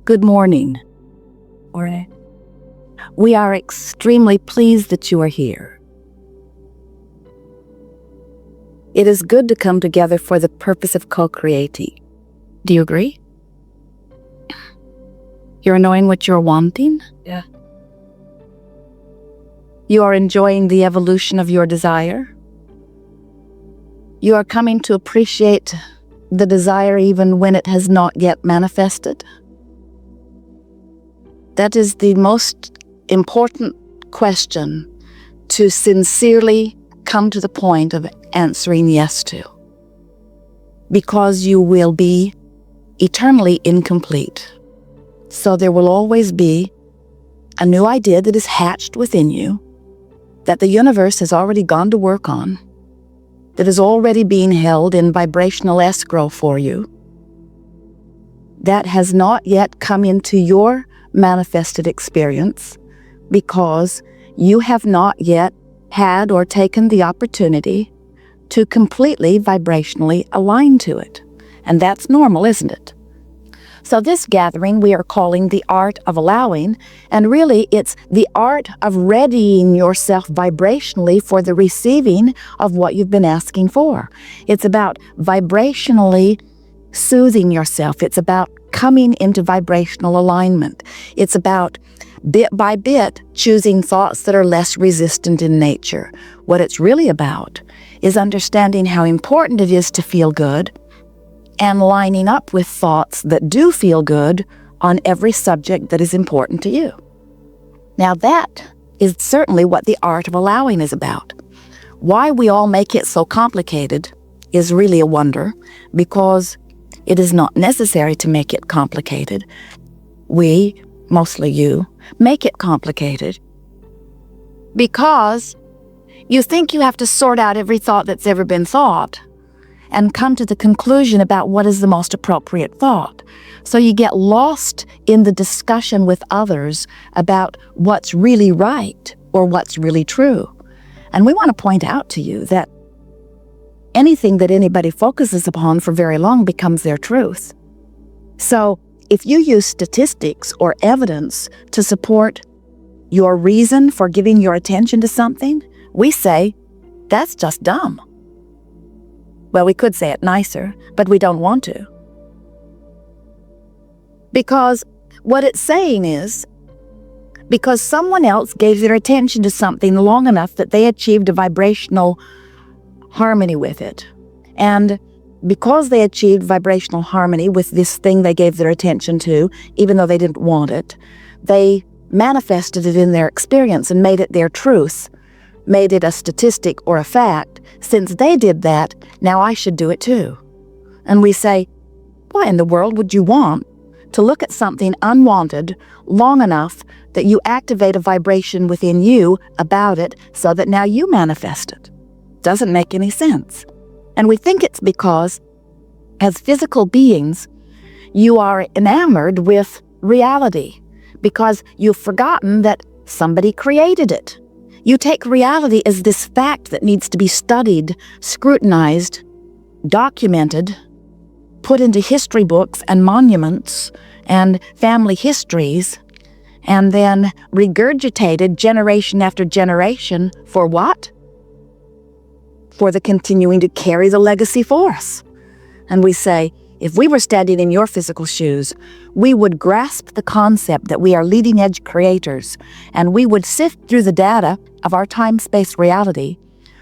Good morning. Morning. We are extremely pleased that you are here. It is good to come together for the purpose of co-creating. Do you agree? You're knowing what you're wanting? Yeah. You are enjoying the evolution of your desire? You are coming to appreciate the desire even when it has not yet manifested? That is the most important question to sincerely come to the point of answering yes to, because you will be eternally incomplete. So there will always be a new idea that is hatched within you, that the universe has already gone to work on, that is already being held in vibrational escrow for you, that has not yet come into your manifested experience because you have not yet had or taken the opportunity to completely vibrationally align to it. And that's normal, isn't it? So this gathering we are calling the art of allowing, and really it's the art of readying yourself vibrationally for the receiving of what you've been asking for. It's about vibrationally soothing yourself. It's about coming into vibrational alignment. It's about bit by bit choosing thoughts that are less resistant in nature. What it's really about is understanding how important it is to feel good and lining up with thoughts that do feel good on every subject that is important to you. Now that is certainly what the art of allowing is about. Why we all make it so complicated is really a wonder, because it is not necessary to make it complicated. We, mostly you, make it complicated because you think you have to sort out every thought that's ever been thought and come to the conclusion about what is the most appropriate thought. So you get lost in the discussion with others about what's really right or what's really true. And we want to point out to you that anything that anybody focuses upon for very long becomes their truth. So if you use statistics or evidence to support your reason for giving your attention to something, we say, that's just dumb. Well, we could say it nicer, but we don't want to. Because what it's saying is, because someone else gave their attention to something long enough that they achieved a vibrational harmony with it. And because they achieved vibrational harmony with this thing they gave their attention to, even though they didn't want it, they manifested it in their experience and made it their truth, made it a statistic or a fact. Since they did that, now I should do it too. And we say, why in the world would you want to look at something unwanted long enough that you activate a vibration within you about it so that now you manifest it? Doesn't make any sense. And we think it's because, as physical beings, you are enamored with reality because you've forgotten that somebody created it. You take reality as this fact that needs to be studied, scrutinized, documented, put into history books and monuments and family histories, and then regurgitated generation after generation for what? For the continuing to carry the legacy for us. And we say, if we were standing in your physical shoes, we would grasp the concept that we are leading-edge creators, and we would sift through the data of our time-space reality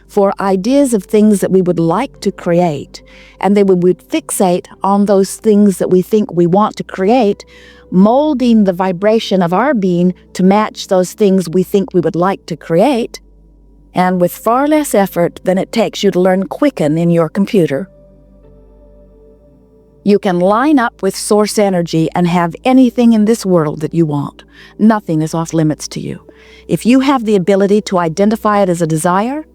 for ideas of things that we would like to create, and then we would fixate on those things that we think we want to create, molding the vibration of our being to match those things we think we would like to create, and with far less effort than it takes you to learn Quicken in your computer, you can line up with source energy and have anything in this world that you want. Nothing is off limits to you. If you have the ability to identify it as a desire,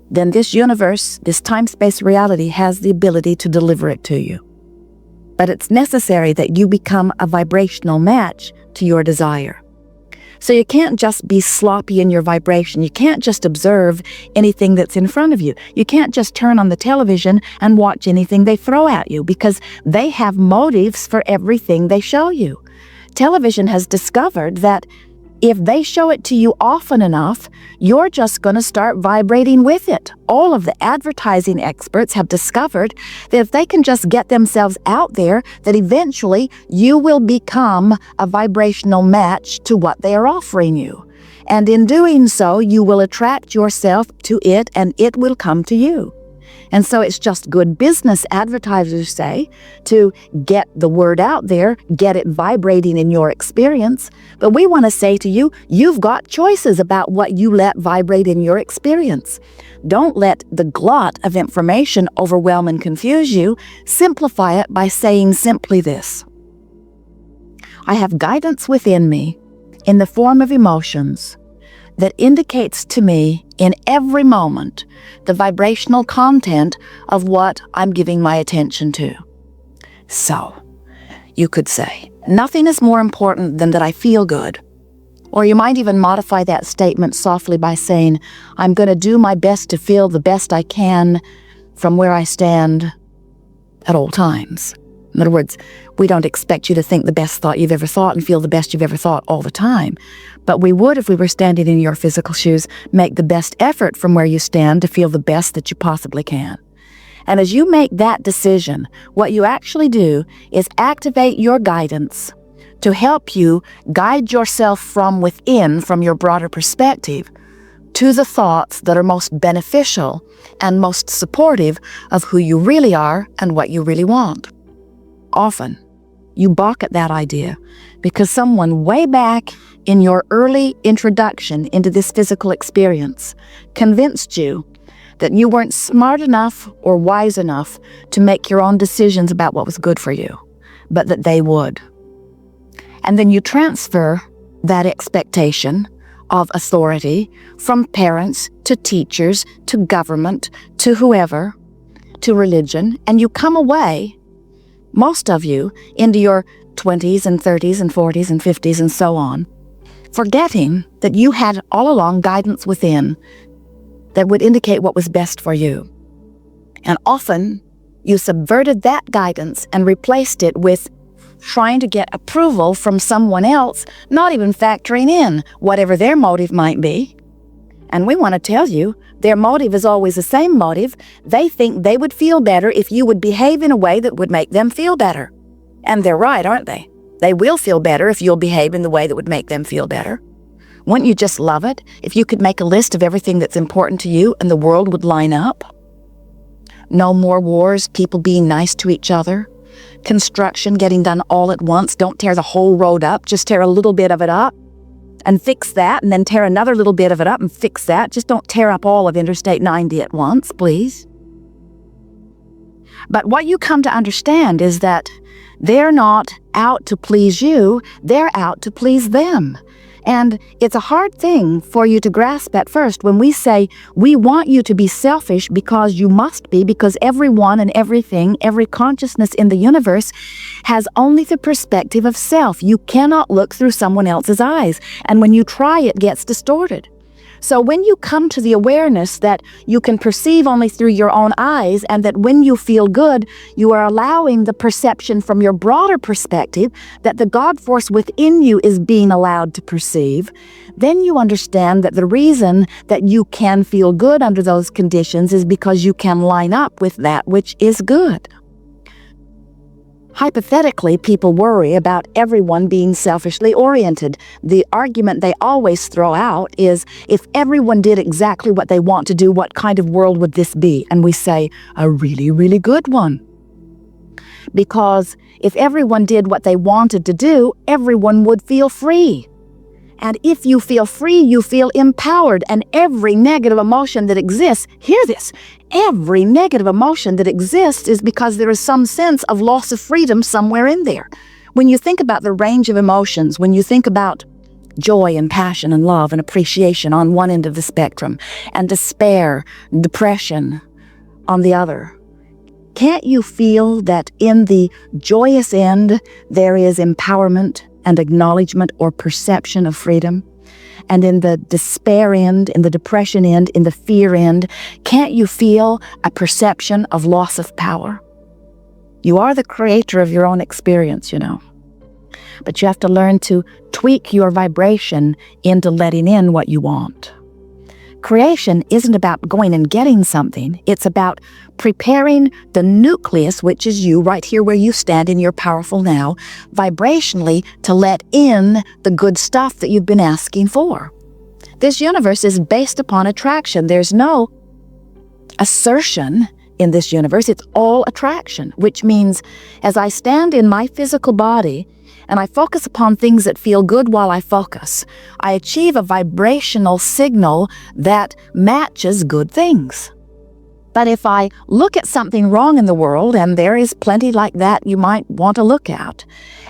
then this universe, this time-space reality, has the ability to deliver it to you. But it's necessary that you become a vibrational match to your desire. So you can't just be sloppy in your vibration. You can't just observe anything that's in front of you. You can't just turn on the television and watch anything they throw at you, because they have motives for everything they show you. television has discovered that if they show it to you often enough, you're just going to start vibrating with it. All of the advertising experts have discovered that if they can just get themselves out there, that eventually you will become a vibrational match to what they are offering you. And in doing so, you will attract yourself to it and it will come to you. And so it's just good business, advertisers say, to get the word out there, get it vibrating in your experience. But we want to say to you, you've got choices about what you let vibrate in your experience. Don't let the glut of information overwhelm and confuse you. Simplify it by saying simply this: I have guidance within me in the form of emotions that indicates to me in every moment the vibrational content of what I'm giving my attention to. So, you could say, nothing is more important than that I feel good. Or you might even modify that statement softly by saying, I'm going to do my best to feel the best I can from where I stand at all times. In other words, we don't expect you to think the best thought you've ever thought and feel the best you've ever thought all the time. But we would, if we were standing in your physical shoes, make the best effort from where you stand to feel the best that you possibly can. And as you make that decision, what you actually do is activate your guidance to help you guide yourself from within, from your broader perspective, to the thoughts that are most beneficial and most supportive of who you really are and what you really want. Often, you balk at that idea because someone way back in your early introduction into this physical experience convinced you that you weren't smart enough or wise enough to make your own decisions about what was good for you, but that they would. And then you transfer that expectation of authority from parents to teachers to government to whoever, to religion, and you come away, most of you, into your 20s and 30s and 40s and 50s and so on, forgetting that you had all along guidance within that would indicate what was best for you. And often, you subverted that guidance and replaced it with trying to get approval from someone else, not even factoring in whatever their motive might be. And we want to tell you, their motive is always the same motive. They think they would feel better if you would behave in a way that would make them feel better. And they're right, aren't they? They will feel better if you'll behave in the way that would make them feel better. Wouldn't you just love it if you could make a list of everything that's important to you and the world would line up? No more wars, people being nice to each other, construction getting done all at once. Don't tear the whole road up, just tear a little bit of it up and fix that, and then tear another little bit of it up and fix that. Just don't tear up all of Interstate 90 at once, please. But what you come to understand is that they're not out to please you, they're out to please them. And it's a hard thing for you to grasp at first when we say, we want you to be selfish because you must be, because everyone and everything, every consciousness in the universe has only the perspective of self. You cannot look through someone else's eyes. And when you try, it gets distorted. So when you come to the awareness that you can perceive only through your own eyes, and that when you feel good, you are allowing the perception from your broader perspective that the God force within you is being allowed to perceive, then you understand that the reason that you can feel good under those conditions is because you can line up with that which is good. Hypothetically, people worry about everyone being selfishly oriented. The argument they always throw out is, if everyone did exactly what they want to do, what kind of world would this be? And we say, a really, really good one. Because if everyone did what they wanted to do, everyone would feel free. And if you feel free, you feel empowered. And every negative emotion that exists, hear this, every negative emotion that exists is because there is some sense of loss of freedom somewhere in there. When you think about the range of emotions, when you think about joy and passion and love and appreciation on one end of the spectrum, and despair, depression on the other, can't you feel that in the joyous end there is empowerment and acknowledgement or perception of freedom? And in the despair end, in the depression end, in the fear end, can't you feel a perception of loss of power? You are the creator of your own experience, you know. But you have to learn to tweak your vibration into letting in what you want. Creation isn't about going and getting something. It's about preparing the nucleus, which is you, right here where you stand in your powerful now, vibrationally to let in the good stuff that you've been asking for. This universe is based upon attraction. There's no assertion in this universe. It's all attraction, which means as I stand in my physical body and I focus upon things that feel good while I focus, I achieve a vibrational signal that matches good things. But if I look at something wrong in the world, and there is plenty like that you might want to look at,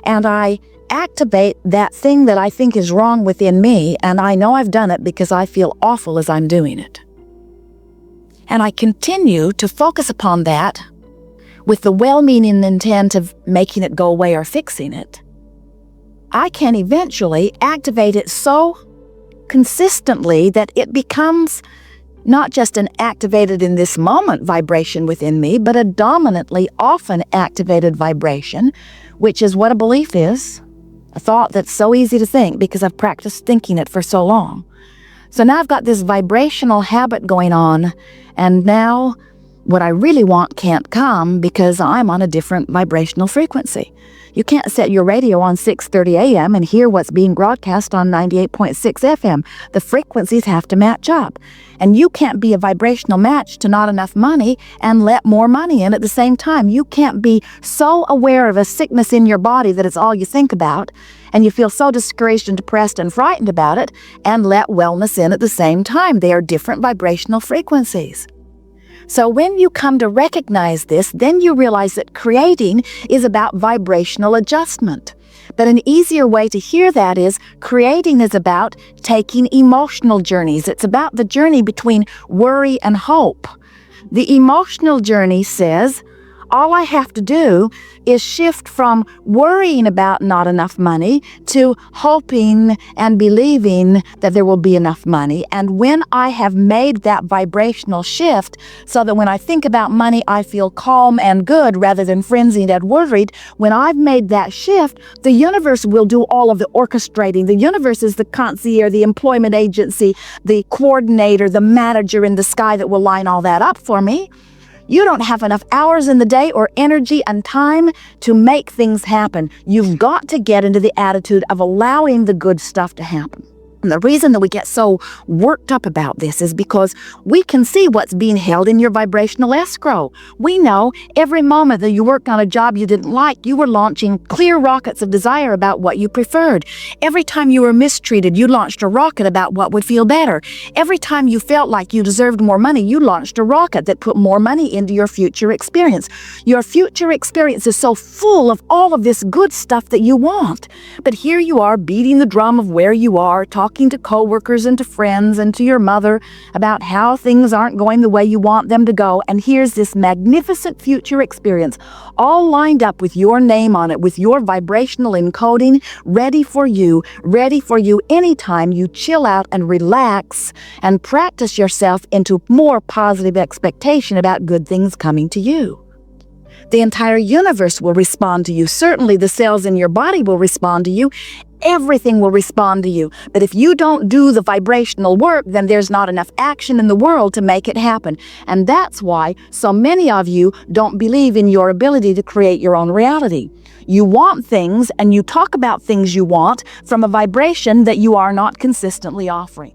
and I activate that thing that I think is wrong within me, and I know I've done it because I feel awful as I'm doing it, and I continue to focus upon that with the well-meaning intent of making it go away or fixing it, I can eventually activate it so consistently that it becomes not just an activated in this moment vibration within me, but a dominantly often activated vibration, which is what a belief is, a thought that's so easy to think because I've practiced thinking it for so long. So now I've got this vibrational habit going on, and now what I really want can't come because I'm on a different vibrational frequency. You can't set your radio on 6:30 a.m. and hear what's being broadcast on 98.6 FM. The frequencies have to match up. And you can't be a vibrational match to not enough money and let more money in at the same time. You can't be so aware of a sickness in your body that it's all you think about, and you feel so discouraged and depressed and frightened about it, and let wellness in at the same time. They are different vibrational frequencies. So when you come to recognize this, then you realize that creating is about vibrational adjustment. But an easier way to hear that is creating is about taking emotional journeys. It's about the journey between worry and hope. The emotional journey says, all I have to do is shift from worrying about not enough money to hoping and believing that there will be enough money. And when I have made that vibrational shift so that when I think about money, I feel calm and good rather than frenzied and worried, when I've made that shift, the universe will do all of the orchestrating. The universe is the concierge, the employment agency, the coordinator, the manager in the sky that will line all that up for me. You don't have enough hours in the day or energy and time to make things happen. You've got to get into the attitude of allowing the good stuff to happen. And the reason that we get so worked up about this is because we can see what's being held in your vibrational escrow. We know every moment that you worked on a job you didn't like, you were launching clear rockets of desire about what you preferred. Every time you were mistreated, you launched a rocket about what would feel better. Every time you felt like you deserved more money, you launched a rocket that put more money into your future experience. Your future experience is so full of all of this good stuff that you want. But here you are beating the drum of where you are, talking to coworkers and to friends and to your mother about how things aren't going the way you want them to go. And here's this magnificent future experience all lined up with your name on it, with your vibrational encoding, ready for you anytime you chill out and relax and practice yourself into more positive expectation about good things coming to you. The entire universe will respond to you. Certainly the cells in your body will respond to you. Everything will respond to you. But if you don't do the vibrational work, then there's not enough action in the world to make it happen. And that's why so many of you don't believe in your ability to create your own reality. You want things, and you talk about things you want from a vibration that you are not consistently offering.